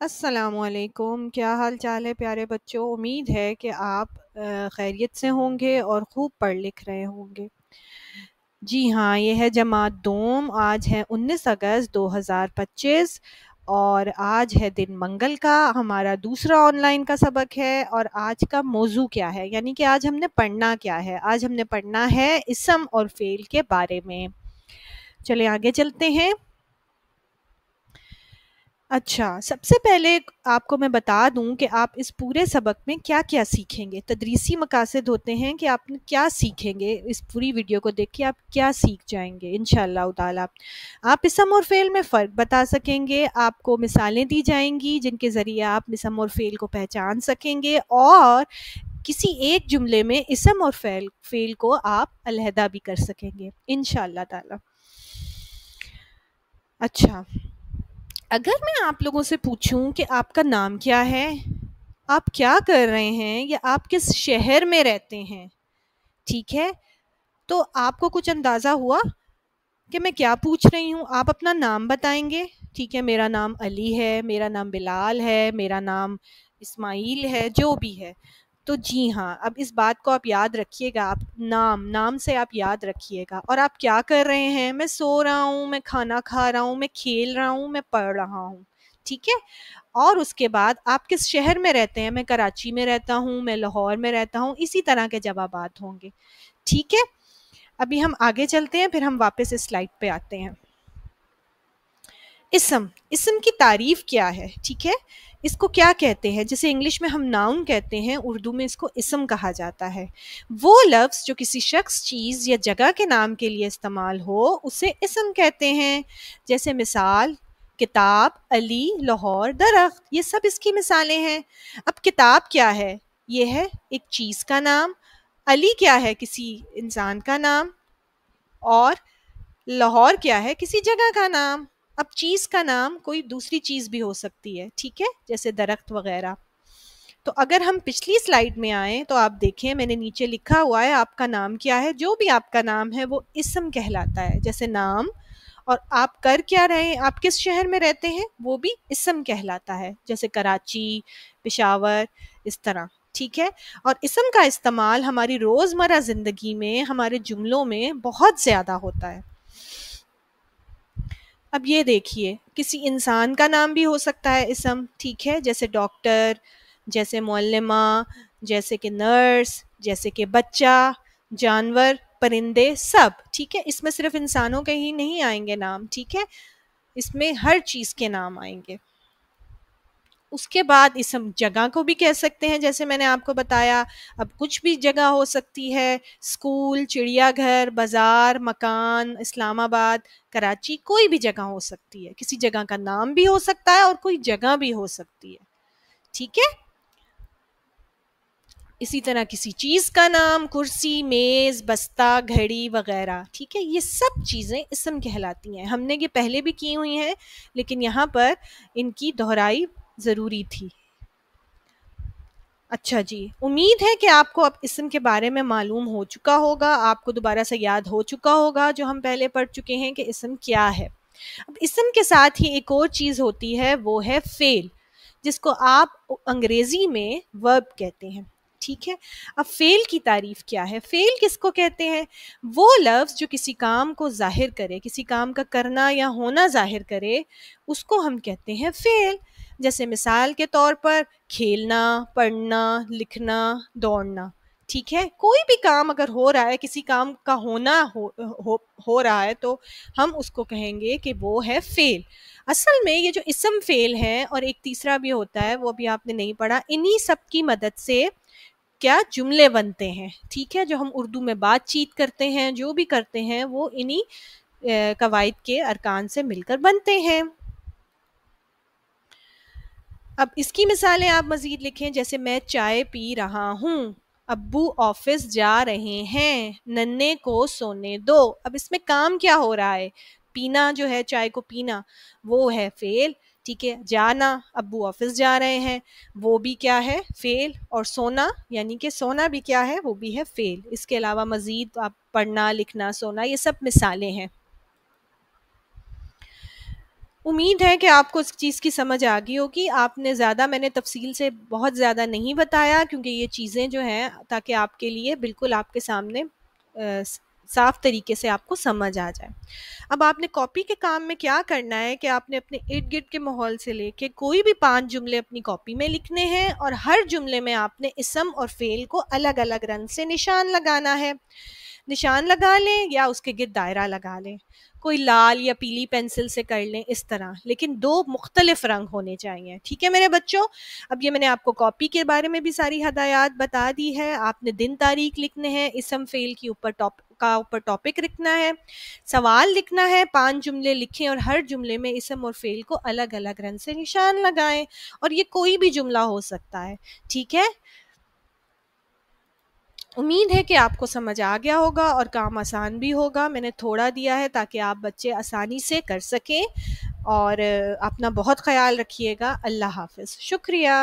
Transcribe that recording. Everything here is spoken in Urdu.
السلام علیکم، کیا حال چال ہے پیارے بچوں؟ امید ہے کہ آپ خیریت سے ہوں گے اور خوب پڑھ لکھ رہے ہوں گے۔ جی ہاں، یہ ہے جماعت دوم۔ آج ہے 19 اگست 2025 اور آج ہے دن منگل کا، ہمارا دوسرا آن لائن کا سبق ہے۔ اور آج کا موضوع کیا ہے، یعنی کہ آج ہم نے پڑھنا کیا ہے؟ آج ہم نے پڑھنا ہے اسم اور فعل کے بارے میں۔ چلے آگے چلتے ہیں۔ اچھا، سب سے پہلے آپ کو میں بتا دوں کہ آپ اس پورے سبق میں کیا کیا سیکھیں گے۔ تدریسی مقاصد ہوتے ہیں کہ آپ کیا سیکھیں گے، اس پوری ویڈیو کو دیکھ کے آپ کیا سیکھ جائیں گے انشاءاللہ تعالی۔ آپ اسم اور فعل میں فرق بتا سکیں گے، آپ کو مثالیں دی جائیں گی جن کے ذریعے آپ اسم اور فعل کو پہچان سکیں گے، اور کسی ایک جملے میں اسم اور فعل کو آپ علیحدہ بھی کر سکیں گے انشاءاللہ تعالی۔ اچھا، اگر میں آپ لوگوں سے پوچھوں کہ آپ کا نام کیا ہے، آپ کیا کر رہے ہیں، یا آپ کس شہر میں رہتے ہیں، ٹھیک ہے، تو آپ کو کچھ اندازہ ہوا کہ میں کیا پوچھ رہی ہوں؟ آپ اپنا نام بتائیں گے، ٹھیک ہے، میرا نام علی ہے، میرا نام بلال ہے، میرا نام اسماعیل ہے، جو بھی ہے۔ تو جی ہاں، اب اس بات کو آپ یاد رکھیے گا، آپ نام سے آپ یاد رکھیے گا۔ اور آپ کیا کر رہے ہیں؟ میں سو رہا ہوں، میں کھانا کھا رہا ہوں، میں کھیل رہا ہوں، میں پڑھ رہا ہوں، ٹھیک ہے۔ اور اس کے بعد آپ کس شہر میں رہتے ہیں؟ میں کراچی میں رہتا ہوں، میں لاہور میں رہتا ہوں، اسی طرح کے جوابات ہوں گے، ٹھیک ہے۔ ابھی ہم آگے چلتے ہیں، پھر ہم واپس اس سلائیڈ پہ آتے ہیں۔ اسم کی تعریف کیا ہے، ٹھیک ہے، اس کو کیا کہتے ہیں؟ جیسے انگلش میں ہم ناؤن کہتے ہیں، اردو میں اس کو اسم کہا جاتا ہے۔ وہ لفظ جو کسی شخص، چیز یا جگہ کے نام کے لیے استعمال ہو اسے اسم کہتے ہیں۔ جیسے مثال، کتاب، علی، لاہور، درخت، یہ سب اس کی مثالیں ہیں۔ اب کتاب کیا ہے؟ یہ ہے ایک چیز کا نام۔ علی کیا ہے؟ کسی انسان کا نام۔ اور لاہور کیا ہے؟ کسی جگہ کا نام۔ اب چیز کا نام کوئی دوسری چیز بھی ہو سکتی ہے، ٹھیک ہے، جیسے درخت وغیرہ۔ تو اگر ہم پچھلی سلائیڈ میں آئیں تو آپ دیکھیں، میں نے نیچے لکھا ہوا ہے آپ کا نام کیا ہے۔ جو بھی آپ کا نام ہے وہ اسم کہلاتا ہے، جیسے نام۔ اور آپ کر کیا رہے ہیں، آپ کس شہر میں رہتے ہیں، وہ بھی اسم کہلاتا ہے، جیسے کراچی، پشاور، اس طرح، ٹھیک ہے۔ اور اسم کا استعمال ہماری روزمرہ زندگی میں، ہمارے جملوں میں بہت زیادہ ہوتا ہے۔ اب یہ دیکھیے، کسی انسان کا نام بھی ہو سکتا ہے اسم، ٹھیک ہے، جیسے ڈاکٹر، جیسے معلمہ، جیسے کہ نرس، جیسے کہ بچہ، جانور، پرندے، سب، ٹھیک ہے۔ اس میں صرف انسانوں کے ہی نہیں آئیں گے نام، ٹھیک ہے، اس میں ہر چیز کے نام آئیں گے۔ اس کے بعد اسم جگہ کو بھی کہہ سکتے ہیں، جیسے میں نے آپ کو بتایا۔ اب کچھ بھی جگہ ہو سکتی ہے، اسکول، چڑیا گھر، بازار، مکان، اسلام آباد، کراچی، کوئی بھی جگہ ہو سکتی ہے۔ کسی جگہ کا نام بھی ہو سکتا ہے اور کوئی جگہ بھی ہو سکتی ہے، ٹھیک ہے۔ اسی طرح کسی چیز کا نام، کرسی، میز، بستہ، گھڑی وغیرہ، ٹھیک ہے، یہ سب چیزیں اسم کہلاتی ہیں۔ ہم نے یہ پہلے بھی کی ہوئی ہیں، لیکن یہاں پر ان کی دہرائی ضروری تھی۔ اچھا جی، امید ہے کہ آپ کو اب اسم کے بارے میں معلوم ہو چکا ہوگا، آپ کو دوبارہ سے یاد ہو چکا ہوگا جو ہم پہلے پڑھ چکے ہیں کہ اسم کیا ہے۔ اب اسم کے ساتھ ہی ایک اور چیز ہوتی ہے، وہ ہے فعل، جس کو آپ انگریزی میں ورب کہتے ہیں، ٹھیک ہے۔ اب فعل کی تعریف کیا ہے؟ فعل کس کو کہتے ہیں؟ وہ لفظ جو کسی کام کو ظاہر کرے، کسی کام کا کرنا یا ہونا ظاہر کرے، اس کو ہم کہتے ہیں فعل۔ جیسے مثال کے طور پر کھیلنا، پڑھنا، لکھنا، دوڑنا، ٹھیک ہے۔ کوئی بھی کام اگر ہو رہا ہے، کسی کام کا ہونا ہو رہا ہے، تو ہم اس کو کہیں گے کہ وہ ہے فعل۔ اصل میں یہ جو اسم فعل ہے، اور ایک تیسرا بھی ہوتا ہے، وہ بھی آپ نے نہیں پڑھا، انہی سب کی مدد سے کیا جملے بنتے ہیں، ٹھیک ہے۔ جو ہم اردو میں بات چیت کرتے ہیں، جو بھی کرتے ہیں، وہ انہی قواعد کے ارکان سے مل کر بنتے ہیں۔ اب اس کی مثالیں آپ مزید لکھیں، جیسے میں چائے پی رہا ہوں، ابو آفس جا رہے ہیں، ننے کو سونے دو۔ اب اس میں کام کیا ہو رہا ہے؟ پینا جو ہے، چائے کو پینا، وہ ہے فعل، ٹھیک ہے۔ جانا، ابو آفس جا رہے ہیں، وہ بھی کیا ہے؟ فعل۔ اور سونا، یعنی کہ سونا بھی کیا ہے؟ وہ بھی ہے فعل۔ اس کے علاوہ مزید آپ پڑھنا، لکھنا، سونا، یہ سب مثالیں ہیں۔ امید ہے کہ آپ کو اس چیز کی سمجھ آ گئی ہوگی. آپ نے زیادہ میں نے تفصیل سے بہت زیادہ نہیں بتایا کیونکہ یہ چیزیں جو ہیں تاکہ آپ کے لیے بالکل آپ کے سامنے صاف طریقے سے آپ کو سمجھ آ جائے. اب آپ نے کاپی کے کام میں کیا کرنا ہے کہ آپ نے اپنے ارد گرد کے ماحول سے لے کے کوئی بھی 5 جملے اپنی کاپی میں لکھنے ہیں اور ہر جملے میں آپ نے اسم اور فعل کو الگ الگ رنگ سے نشان لگانا ہے. نشان لگا لیں یا اس کے گرد دائرہ لگا لیں, کوئی لال یا پیلی پینسل سے کر لیں اس طرح, لیکن 2 مختلف رنگ ہونے چاہیے. ٹھیک ہے میرے بچوں, اب یہ میں نے آپ کو کاپی کے بارے میں بھی ساری ہدایات بتا دی ہے. آپ نے دن تاریخ لکھنے ہیں, اسم فعل کی اوپر ٹاپک لکھنا ہے, سوال لکھنا ہے, 5 جملے لکھیں اور ہر جملے میں اسم اور فعل کو الگ الگ رنگ سے نشان لگائیں, اور یہ کوئی بھی جملہ ہو سکتا ہے. ٹھیک ہے, امید ہے کہ آپ کو سمجھ آ گیا ہوگا اور کام آسان بھی ہوگا. میں نے تھوڑا دیا ہے تاکہ آپ بچے آسانی سے کر سکیں, اور اپنا بہت خیال رکھیے گا. اللہ حافظ. شکریہ.